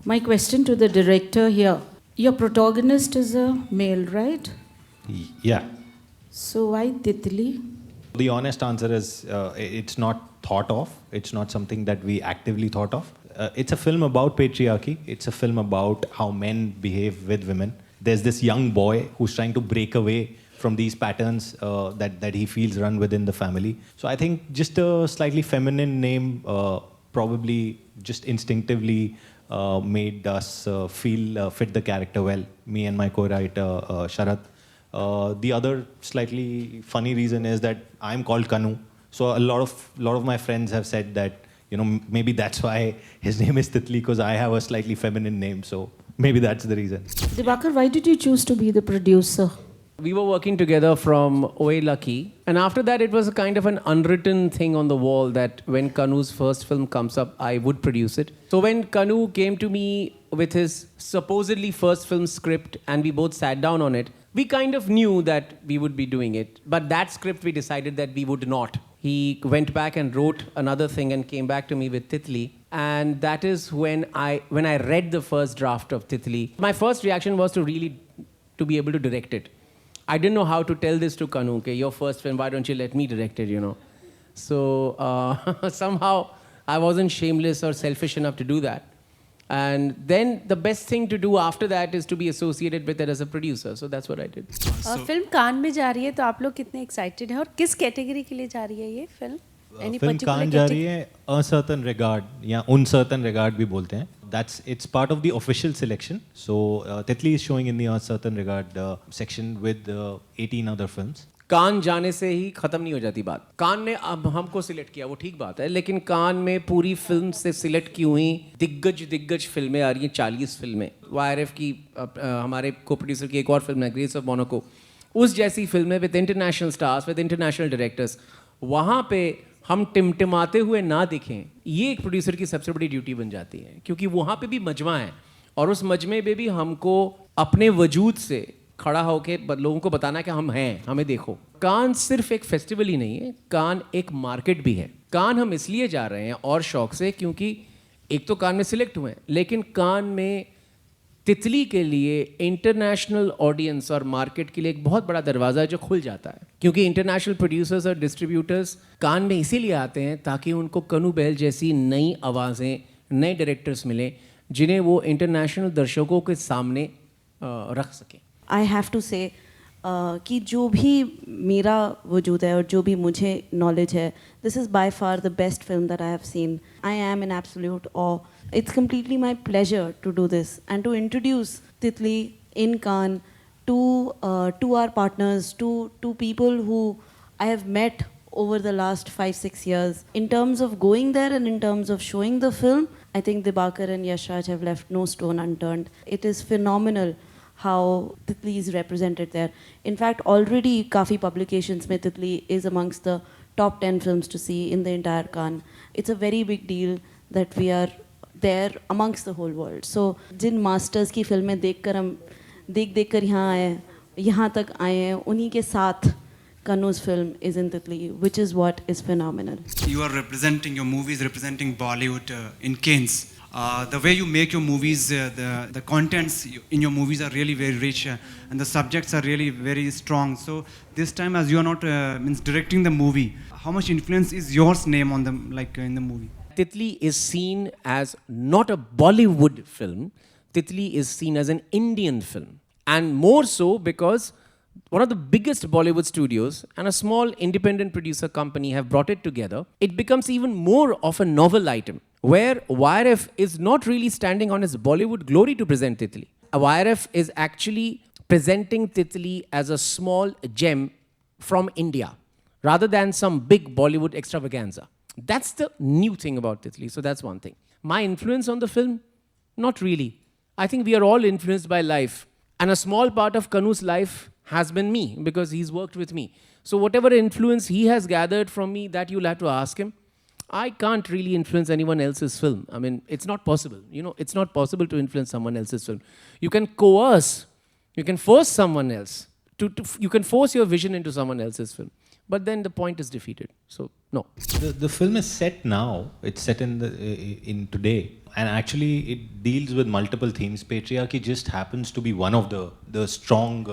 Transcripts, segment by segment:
My question to the director here. Your protagonist is a male, right? Yeah. So why Titli? The honest answer is it's not thought of. It's not something that we actively thought of. It's a film about patriarchy. It's a film about how men behave with women. There's this young boy who's trying to break away from these patterns that he feels run within the family. So I think just a slightly feminine name probably just instinctively made us feel fit the character well. Me and my co-writer Sharat. The other slightly funny reason is that I'm called Kanu. So a lot of my friends have said that, you know, maybe that's why his name is Titli, because I have a slightly feminine name. So maybe that's the reason. Dibakar, why did you choose to be the producer? We were working together from Oe Lucky, and after that it was a kind of an unwritten thing on the wall that when Kanu's first film comes up, I would produce it. So when Kanu came to me with his supposedly first film script and we both sat down on it, we kind of knew that we would be doing it. But that script we decided that we would not. He went back and wrote another thing and came back to me with Titli. And that is when I read the first draft of Titli, my first reaction was to be able to direct it. I didn't know how to tell this to Kanu, okay, your first film, why don't you let me direct it, you know. So somehow I wasn't shameless or selfish enough to do that. And then the best thing to do after that is to be associated with it as a producer. So that's what I did. Film Cannes में जा रही है तो आप लोग कितने excited हैं और किस कैटेगरी के लिए जा रही है ये फिल्म? फिल्म कान जा रही है uncertain regard या uncertain regard भी बोलते हैं. It's part of the official selection. So Titli is showing in the uncertain regard section with 18 other films. कान जाने से ही खत्म नहीं हो जाती बात. कान ने अब हमको सिलेक्ट किया, वो ठीक बात है, लेकिन कान में पूरी फिल्म से सिलेक्ट की हुई दिग्गज फिल्में आ रही हैं, 40 फिल्में. YRF की हमारे को प्रोड्यूसर की एक और फिल्म है ग्रेस ऑफ मोनाको, उस जैसी फिल्में with international stars, with international directors. वहाँ पे हम टिमटिमाते हुए ना दिखें, ये एक प्रोड्यूसर की सबसे बड़ी ड्यूटी बन जाती है, क्योंकि वहाँ पे भी मजमा है और उस मजमे पे भी हमको अपने वजूद से खड़ा होके लोगों को बताना कि हम हैं, हमें देखो. कान सिर्फ एक फेस्टिवल ही नहीं है, कान एक मार्केट भी है. कान हम इसलिए जा रहे हैं और शौक से, क्योंकि एक तो कान में सिलेक्ट हुए हैं, लेकिन कान में तितली के लिए इंटरनेशनल ऑडियंस और मार्केट के लिए एक बहुत बड़ा दरवाज़ा है जो खुल जाता है. क्योंकि इंटरनेशनल प्रोड्यूसर्स और डिस्ट्रीब्यूटर्स कान में इसीलिए आते हैं ताकि उनको कनु बहल जैसी नई आवाज़ें, नए डायरेक्टर्स मिलें जिन्हें वो इंटरनेशनल दर्शकों के सामने रख सकें. I have to say कि जो भी मेरा वजूद है और जो भी मुझे knowledge है, this is by far the best film that I have seen. I am in absolute awe. It's completely my pleasure to do this and to introduce Titli in Cannes to our partners, to people who I have met over the last 5-6 years. In terms of going there and in terms of showing the film, I think Dibakar and Yashraj have left no stone unturned. It is phenomenal how Titli is represented there. In fact, already काफ़ी publications में Titli is amongst the top 10 films to see in the entire Cannes. It's a very big deal that we are there amongst the whole world. So Jin masters की फिल्में देखकर हम देख कर यहाँ तक आए हैं, उन्हीं के साथ Kanu's film is in Titli, which is what is phenomenal. You are representing, your movies representing Bollywood in Cannes. The way you make your movies, the contents in your movies are really very rich and the subjects are really very strong. So this time, as you are not directing the movie, how much influence is yours name on them, like in the movie? Titli is seen as not a Bollywood film. Titli is seen as an Indian film, and more so because one of the biggest Bollywood studios and a small independent producer company have brought it together. It becomes even more of a novel item, where YRF is not really standing on its Bollywood glory to present Titli. YRF is actually presenting Titli as a small gem from India, rather than some big Bollywood extravaganza. That's the new thing about Titli, so that's one thing. My influence on the film? Not really. I think we are all influenced by life, and a small part of Kanu's life has been me, because he's worked with me. So whatever influence he has gathered from me, that you'll have to ask him. I can't really influence anyone else's film. I mean, it's not possible. You know, it's not possible to influence someone else's film. You can coerce, you can force someone else, you can force your vision into someone else's film. but then the point is defeated. So no. The film is set now. It's set in today, and actually it deals with multiple themes. Patriarchy just happens to be one of the strong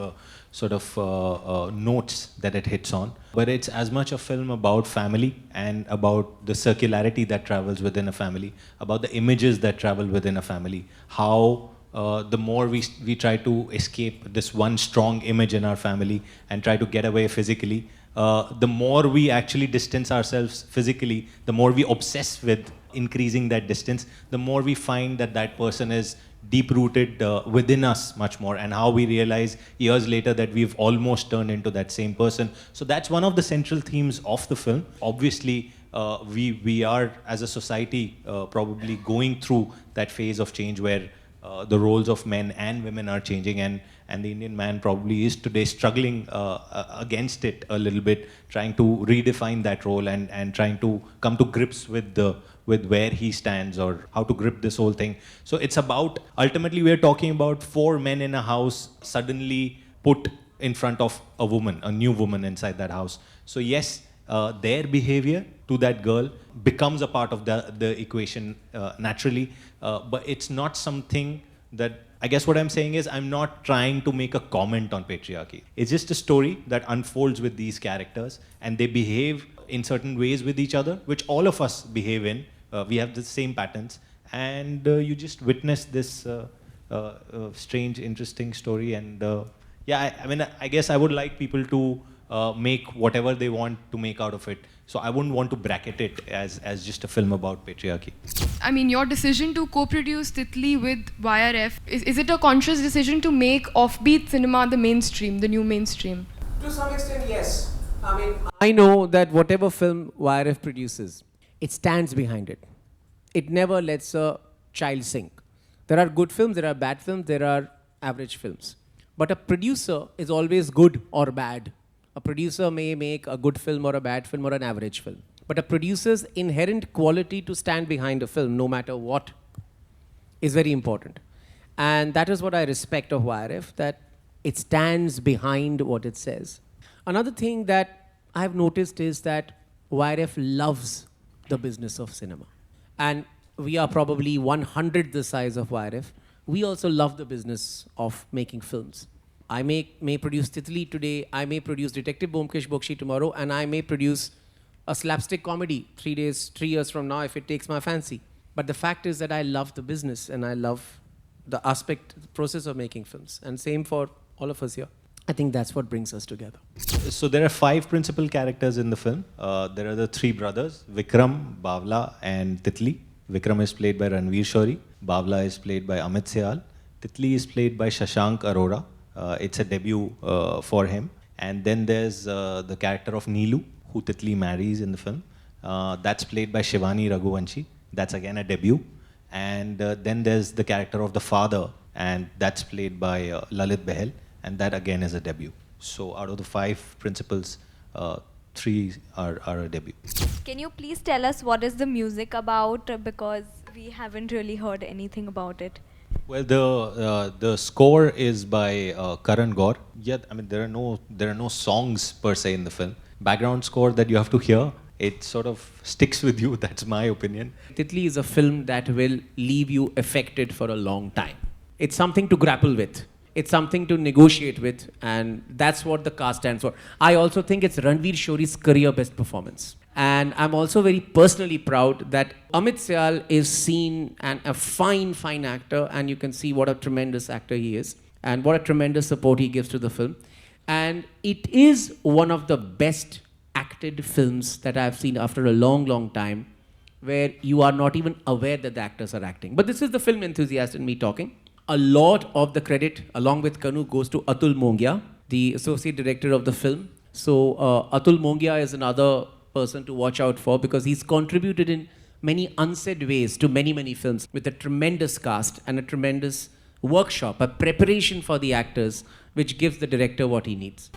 notes that it hits on. But it's as much a film about family and about the circularity that travels within a family, about the images that travel within a family, how the more we try to escape this one strong image in our family and try to get away physically, the more we actually distance ourselves physically, the more we obsess with increasing that distance, the more we find that that person is deep-rooted within us much more, and how we realize years later that we've almost turned into that same person. So that's one of the central themes of the film. Obviously, we are, as a society, probably going through that phase of change where the roles of men and women are changing, and the Indian man probably is today struggling against it a little bit, trying to redefine that role and trying to come to grips with where he stands or how to grip this whole thing. So it's about, ultimately we're talking about four men in a house suddenly put in front of a woman, a new woman inside that house. So yes, their behavior to that girl becomes a part of the equation naturally, but it's not something that, I guess what I'm saying is, I'm not trying to make a comment on patriarchy. It's just a story that unfolds with these characters, and they behave in certain ways with each other, which all of us behave in. We have the same patterns, and you just witness this strange, interesting story. And I guess I would like people to make whatever they want to make out of it. So I wouldn't want to bracket it as just a film about patriarchy. I mean, your decision to co-produce Titli with YRF, is it a conscious decision to make offbeat cinema the mainstream, the new mainstream? To some extent, yes. I mean, I know that whatever film YRF produces, it stands behind it. It never lets a child sink. There are good films, there are bad films, there are average films. But a producer is always good or bad. A producer may make a good film or a bad film or an average film. But a producer's inherent quality to stand behind a film, no matter what, is very important. And that is what I respect of YRF, that it stands behind what it says. Another thing that I've noticed is that YRF loves the business of cinema. And we are probably 100th the size of YRF. We also love the business of making films. I may produce Titli today, I may produce Detective Byomkesh Bokshi tomorrow, and I may produce a slapstick comedy 3 years from now if it takes my fancy. But the fact is that I love the business and I love the process of making films. And same for all of us here. I think that's what brings us together. So there are 5 principal characters in the film. There are the 3 brothers, Vikram, Bavla and Titli. Vikram is played by Ranvir Shorey. Bavla is played by Amit Sial. Titli is played by Shashank Arora. It's a debut for him. And then there's the character of Neelu, who Titli marries in the film. That's played by Shivani Raghuvanshi. That's again a debut. And then there's the character of the father, and that's played by Lalit Behl, and that again is a debut. So out of the 5 principals, 3 are a debut. Can you please tell us what is the music about, because we haven't really heard anything about it? Well, the score is by Karan Gaur. Yeah, I mean there are no songs per se in the film. Background score that you have to hear. It sort of sticks with you. That's my opinion. Titli is a film that will leave you affected for a long time. It's something to grapple with. It's something to negotiate with, and that's what the cast stands for. I also think it's Ranvir Shorey's career best performance. And I'm also very personally proud that Amit Sial is seen and a fine actor, and you can see what a tremendous actor he is and what a tremendous support he gives to the film. And it is one of the best acted films that I've seen after a long time, where you are not even aware that the actors are acting. But this is the film enthusiast in me talking. A lot of the credit, along with Kanu, goes to Atul Mongia, the associate director of the film. So Atul Mongia is another person to watch out for, because he's contributed in many unsaid ways to many films with a tremendous cast and a tremendous workshop, a preparation for the actors, which gives the director what he needs.